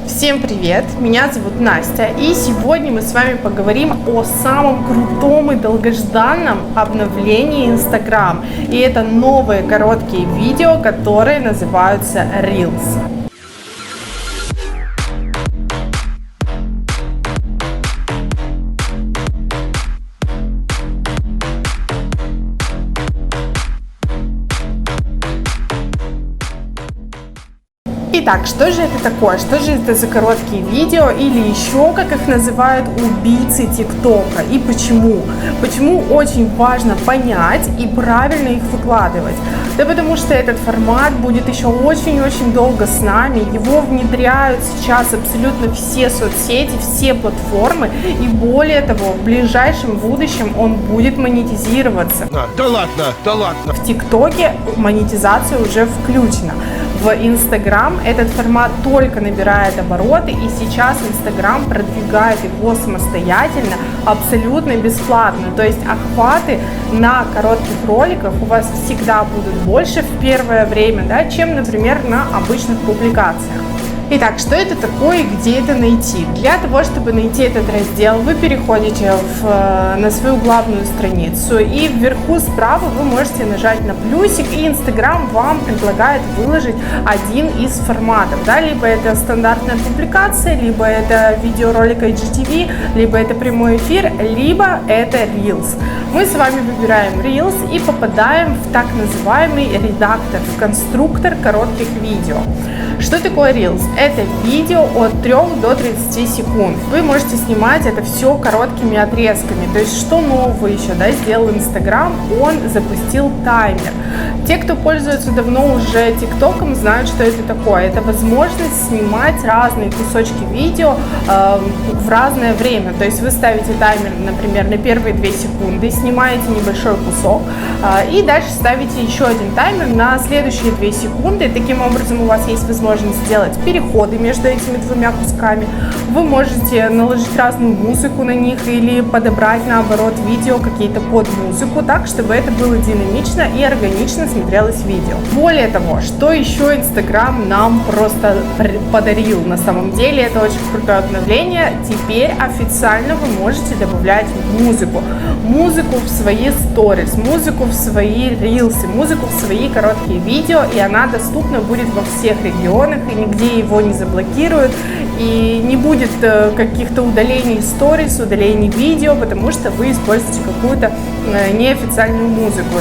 Всем привет! Меня зовут Настя, и сегодня мы с вами поговорим о самом крутом и долгожданном обновлении Instagram. И это новые короткие видео, которые называются Reels. Итак, что же это такое? Что же это за короткие видео или еще, как их называют, убийцы ТикТока? И почему? Почему очень важно понять и правильно их выкладывать? Да потому что этот формат будет еще очень-очень долго с нами. Его внедряют сейчас абсолютно все соцсети, все платформы. И более того, в ближайшем будущем он будет монетизироваться. Да ладно. В ТикТоке монетизация уже включена. В Instagram этот формат только набирает обороты, и сейчас Instagram продвигает его самостоятельно, абсолютно бесплатно. То есть охваты на коротких роликах у вас всегда будут больше в первое время, да, чем, например, на обычных публикациях. Итак, что это такое и где это найти? Для того, чтобы найти этот раздел, вы переходите на свою главную страницу, и вверху справа вы можете нажать на плюсик, и Instagram вам предлагает выложить один из форматов. Да? Либо это стандартная публикация, либо это видеоролик IGTV, либо это прямой эфир, либо это Reels. Мы с вами выбираем Reels и попадаем в так называемый редактор, в конструктор коротких видео. Что такое Reels? Это видео от 3 до 30 секунд. Вы можете снимать это все короткими отрезками. То есть, что нового еще, да, сделал Instagram? Он запустил таймер. Те, кто пользуется давно уже ТикТоком, знают, что это такое. Это возможность снимать разные кусочки видео в разное время. То есть, вы ставите таймер, например, на первые 2 секунды, снимаете небольшой кусок, и дальше ставите еще один таймер на следующие 2 секунды. Таким образом, у вас есть возможность сделать переходы между этими двумя кусками. Вы можете наложить разную музыку на них или подобрать, наоборот, видео какие-то под музыку, так, чтобы это было динамично и органично смотрелось видео. Более того, что еще Instagram нам просто подарил на самом деле, это очень крутое обновление. Теперь официально вы можете добавлять музыку. Музыку в свои сторис, музыку в свои рилсы, музыку в свои короткие видео, и она доступна будет во всех регионах, и нигде его не заблокируют, и не будет каких-то удалений сторис, удалений видео, потому что вы используете какую-то неофициальную музыку.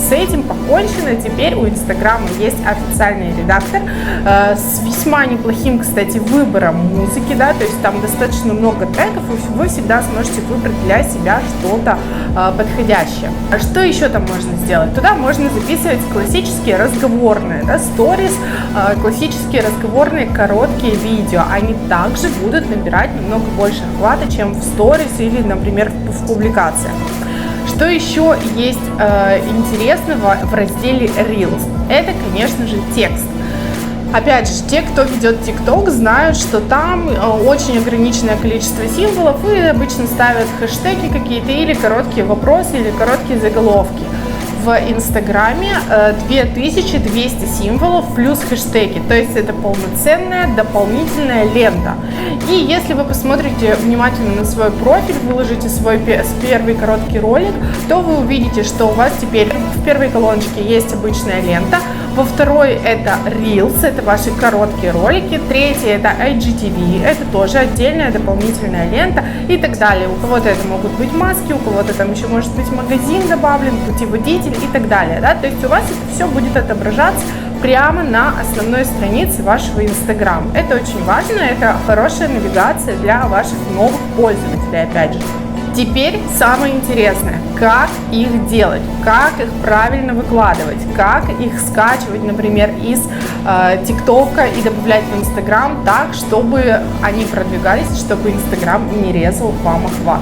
С этим покончено. Теперь у Инстаграма есть официальный редактор с весьма неплохим, кстати, выбором музыки, да, то есть там достаточно много треков, и вы всегда сможете выбрать для себя что-то подходящее. А что еще там можно сделать? Туда можно записывать классические разговорные, да, сторис, классические разговорные короткие видео. Они также будут набирать немного больше охвата, чем в сторис или, например, в публикациях. Что еще есть интересного в разделе Reels? Это, конечно же, текст. Опять же, те, кто ведет TikTok, знают, что там очень ограниченное количество символов, и обычно ставят хэштеги какие-то или короткие вопросы, или короткие заголовки. В Инстаграме 2200 символов плюс хэштеги, то есть это полноценная дополнительная лента. И если вы посмотрите внимательно на свой профиль, выложите свой первый короткий ролик, то вы увидите, что у вас теперь в первой колоночке есть обычная лента, во второй это Reels, это ваши короткие ролики, третье это IGTV, это тоже отдельная дополнительная лента и так далее. У кого-то это могут быть маски, у кого-то там еще может быть магазин добавлен, путеводитель и так далее, да? То есть у вас это все будет отображаться прямо на основной странице вашего Instagram. Это очень важно, это хорошая навигация для ваших новых пользователей, опять же. Теперь самое интересное, как их делать, как их правильно выкладывать, как их скачивать, например, из ТикТока и добавлять в Инстаграм так, чтобы они продвигались, чтобы Инстаграм не резал вам охват.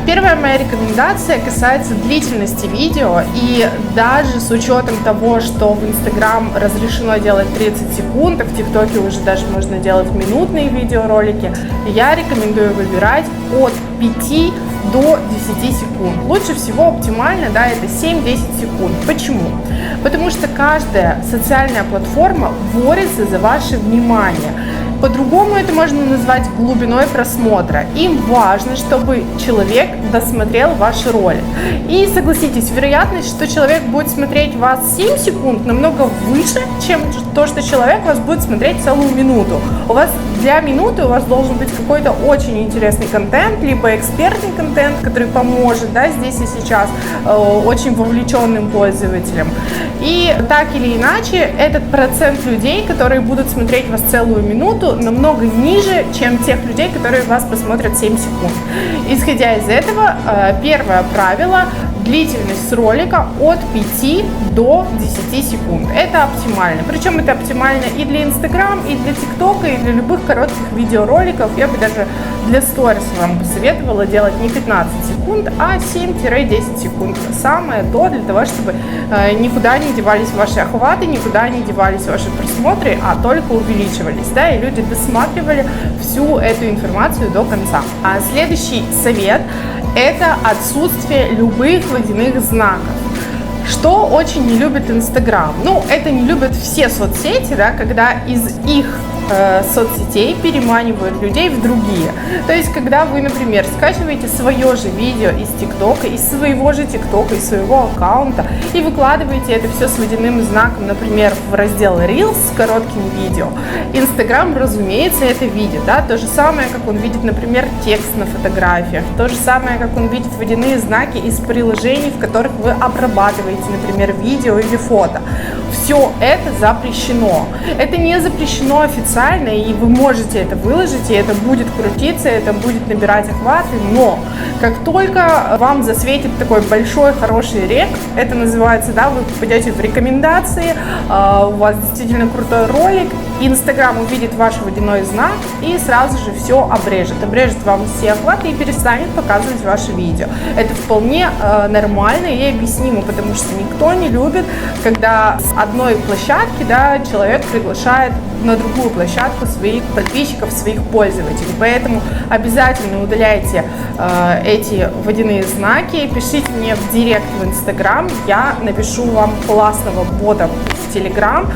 Первая моя рекомендация касается длительности видео, и даже с учетом того, что в Instagram разрешено делать 30 секунд, а в ТикТоке уже даже можно делать минутные видеоролики, я рекомендую выбирать от 5 до 10 секунд. Лучше всего оптимально, да, это 7-10 секунд. Почему? Потому что каждая социальная платформа борется за ваше внимание. По-другому это можно назвать глубиной просмотра. Им важно, чтобы человек досмотрел ваш ролик. И согласитесь, вероятность, что человек будет смотреть вас 7 секунд, намного выше, чем то, что человек вас будет смотреть целую минуту. У вас для минуты у вас должен быть какой-то очень интересный контент, либо экспертный контент, который поможет, да, здесь и сейчас очень вовлеченным пользователям. И так или иначе, этот процент людей, которые будут смотреть вас целую минуту, намного ниже, чем тех людей, которые вас посмотрят 7 секунд. Исходя из этого, первое правило – длительность ролика от 5 до 10 секунд. Это оптимально. Причем это оптимально и для Instagram, и для ТикТока, и для любых коротких видеороликов. Я бы даже для сторис вам посоветовала делать не 15 секунд, а 7-10 секунд. Самое то для того, чтобы никуда не девались ваши охваты, никуда не девались ваши просмотры, а только увеличивались, да, и люди досматривали всю эту информацию до конца. А следующий совет – это отсутствие любых водяных знаков. Что очень не любит Instagram? Ну, это не любят все соцсети, да, когда из их соцсетей переманивают людей в другие. То есть, когда вы, например, скачиваете свое же видео из ТикТока, из своего же ТикТока, из своего аккаунта, и выкладываете это все с водяным знаком, например, в раздел Reels с коротким видео, Instagram, разумеется, это видит, да, то же самое, как он видит, например, текст на фотографиях, то же самое, как он видит водяные знаки из приложений, в которых вы обрабатываете, например, видео или фото. Все это запрещено. Это не запрещено официально, и вы можете это выложить, и это будет крутиться, это будет набирать охваты, но как только вам засветит такой большой хороший рек, это называется, да, вы попадете в рекомендации, у вас действительно крутой ролик, Инстаграм увидит ваш водяной знак и сразу же все обрежет вам все охваты и перестанет показывать ваши видео. Это вполне нормально и объяснимо, потому что никто не любит, когда с одной площадки, да, человек приглашает на другую площадку своих подписчиков, своих пользователей. Поэтому обязательно удаляйте эти водяные знаки, пишите мне в директ в Instagram, я напишу вам классного бота в Telegram,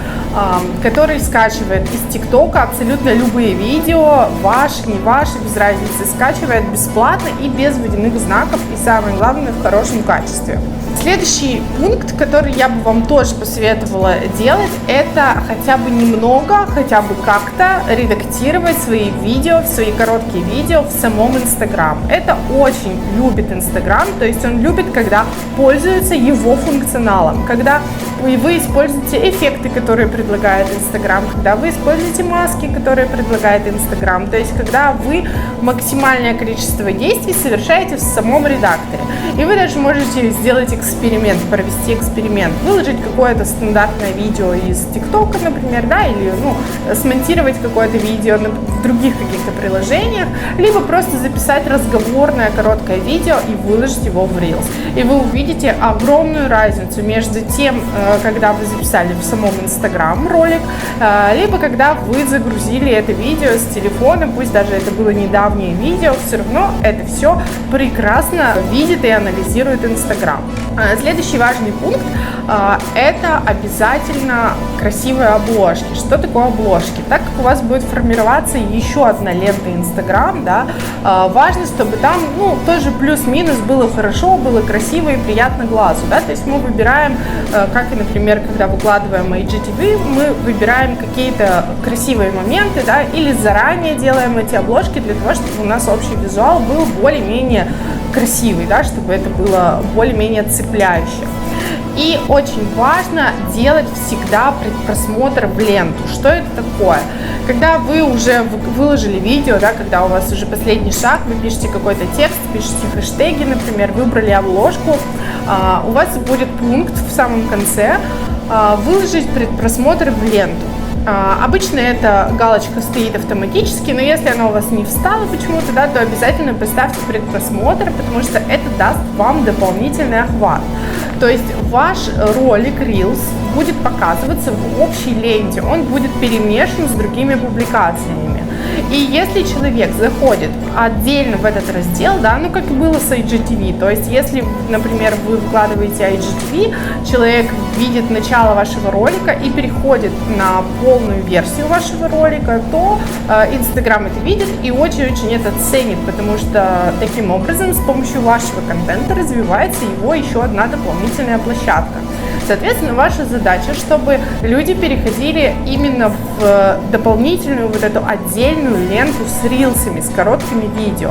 который скачивает из ТикТока абсолютно любые видео, ваши, не ваши, без разницы, скачивает бесплатно и без водяных знаков, и самое главное, в хорошем качестве. Следующий пункт, который я бы вам тоже посоветовала делать, это хотя бы немного, хотя бы как-то редактировать свои видео, свои короткие видео в самом Instagram. Это очень любит Instagram, то есть он любит, когда пользуются его функционалом, когда вы используете эффекты, которые предлагает Instagram, когда вы используете маски, которые предлагает Instagram, то есть когда вы максимальное количество действий совершаете в самом редакторе. И вы даже можете сделать эксперимент, провести эксперимент, выложить какое-то стандартное видео из ТикТока, например, да, или смонтировать какое-то видео в других каких-то приложениях, либо просто записать разговорное короткое видео и выложить его в Reels. И вы увидите огромную разницу между тем, когда вы записали в самом Instagram ролик, либо когда вы загрузили это видео с телефона, пусть даже это было недавнее видео, все равно это все прекрасно видит и анализирует Instagram. Следующий важный пункт – это обязательно красивые обложки. Что такое обложки? Так как у вас будет формироваться еще одна лента Instagram, да, важно, чтобы там, тоже плюс-минус было хорошо, было красиво и приятно глазу, да, то есть мы выбираем, как и, например, когда выкладываем IGTV, мы выбираем какие-то красивые моменты, да, или заранее делаем эти обложки для того, чтобы у нас общий визуал был более-менее красивый, да, чтобы это было более-менее цепляюще. И очень важно делать всегда предпросмотр в ленту. Что это такое? Когда вы уже выложили видео, да, когда у вас уже последний шаг, вы пишете какой-то текст, пишете хэштеги, например, выбрали обложку, у вас будет пункт в самом конце выложить предпросмотр в ленту. Обычно эта галочка стоит автоматически, но если она у вас не встала почему-то, да, то обязательно поставьте предпросмотр, потому что это даст вам дополнительный охват. То есть ваш ролик Reels будет показываться в общей ленте, он будет перемешан с другими публикациями. И если человек заходит отдельно в этот раздел, да, ну как и было с IGTV, то есть если, например, вы выкладываете IGTV, человек видит начало вашего ролика и переходит на полную версию вашего ролика, то Instagram это видит и очень-очень это ценит, потому что таким образом с помощью вашего контента развивается его еще одна дополнительная площадка. Соответственно, ваша задача, чтобы люди переходили именно в дополнительную вот эту отдельную ленту с рилсами, с короткими видео.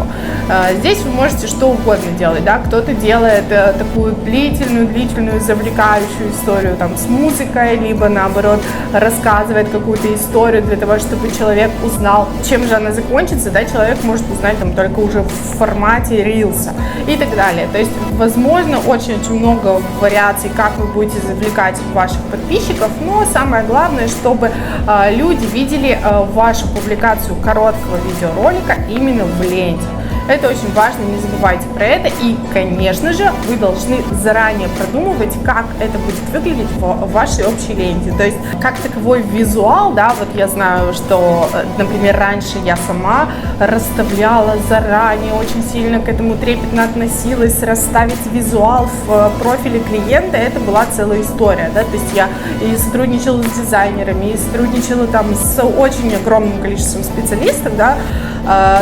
Здесь вы можете что угодно делать, да, кто-то делает такую длительную, завлекающую историю там с музыкой, либо наоборот рассказывает какую-то историю для того, чтобы человек узнал, чем же она закончится, да, человек может узнать там только уже в формате рилса и так далее. То есть, возможно, очень-очень много вариаций, как вы будете завлекать ваших подписчиков, но самое главное, чтобы люди видели вашу публикацию короткого видеоролика именно в ленте. Это очень важно, не забывайте про это. И, конечно же, вы должны заранее продумывать, как это будет выглядеть в вашей общей ленте. То есть, как таковой визуал, да, вот я знаю, что, например, раньше я сама расставляла заранее, очень сильно к этому трепетно относилась, расставить визуал в профиле клиента, это была целая история, да, то есть я и сотрудничала с дизайнерами, и сотрудничала там с очень огромным количеством специалистов, да,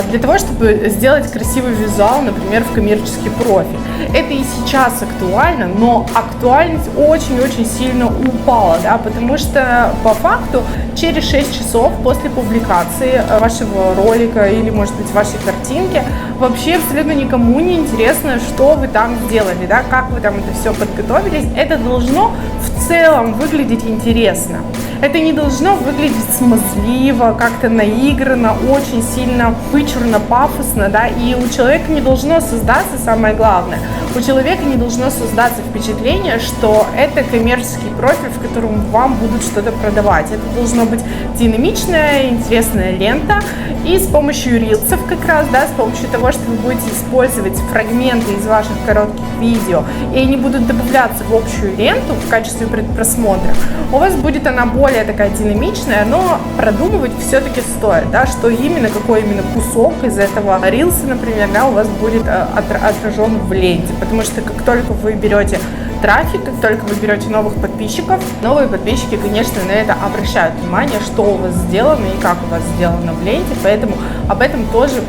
для того, чтобы сделать красивый визуал, например, в коммерческий профиль. Это и сейчас актуально, но актуальность очень-очень сильно упала, да, потому что по факту через 6 часов после публикации вашего ролика или, может быть, вашей картинки вообще абсолютно никому не интересно, что вы там сделали, да, как вы там это все подготовились. Это должно в целом выглядеть интересно. Это не должно выглядеть смазливо, как-то наигранно, очень сильно вычурно, пафосно, да, и у человека не должно создаться, самое главное, у человека не должно создаться впечатление, что это коммерческий профиль, в котором вам будут что-то продавать. Это должно быть динамичная, интересная лента, и с помощью рилсов как раз, да, с помощью того, что вы будете использовать фрагменты из ваших коротких видео, и они будут добавляться в общую ленту в качестве предпросмотра, у вас будет она более такая динамичная, но продумывать все-таки стоит, да, что именно, какой именно кусок из этого рилса, например, да, у вас будет отражен в ленте, потому что как только вы берете трафик, как только вы берете новых подписчиков, новые подписчики, конечно, на это обращают внимание, что у вас сделано и как у вас сделано в ленте, поэтому об этом тоже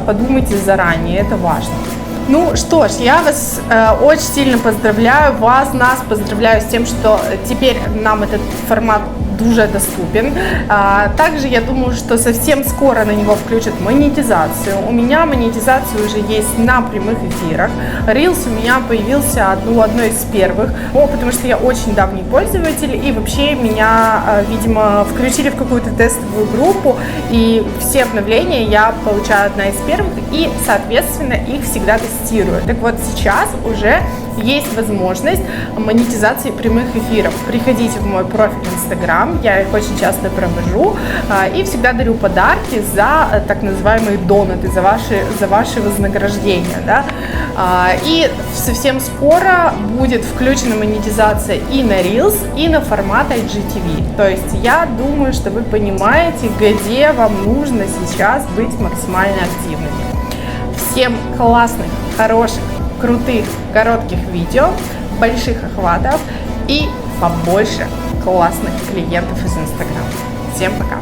подумайте заранее, это важно. Ну что ж, я вас очень сильно поздравляю, нас поздравляю с тем, что теперь нам этот формат дуже доступен. Также я думаю, что совсем скоро на него включат монетизацию. У меня монетизация уже есть на прямых эфирах. Reels у меня появился одной из первых, потому что я очень давний пользователь, и вообще меня, видимо, включили в какую-то тестовую группу, и все обновления я получаю одна из первых, и, соответственно, их всегда тестирую. Так вот, сейчас уже есть возможность монетизации прямых эфиров. Приходите в мой профиль Instagram, я их очень часто провожу и всегда дарю подарки за так называемые донаты, за ваши вознаграждения, да? И совсем скоро будет включена монетизация и на Reels, и на формат IGTV. То есть я думаю, что вы понимаете, где вам нужно сейчас быть максимально активными. Всем классных, хороших, крутых, коротких видео, больших охватов и побольше классных клиентов из Instagram. Всем пока!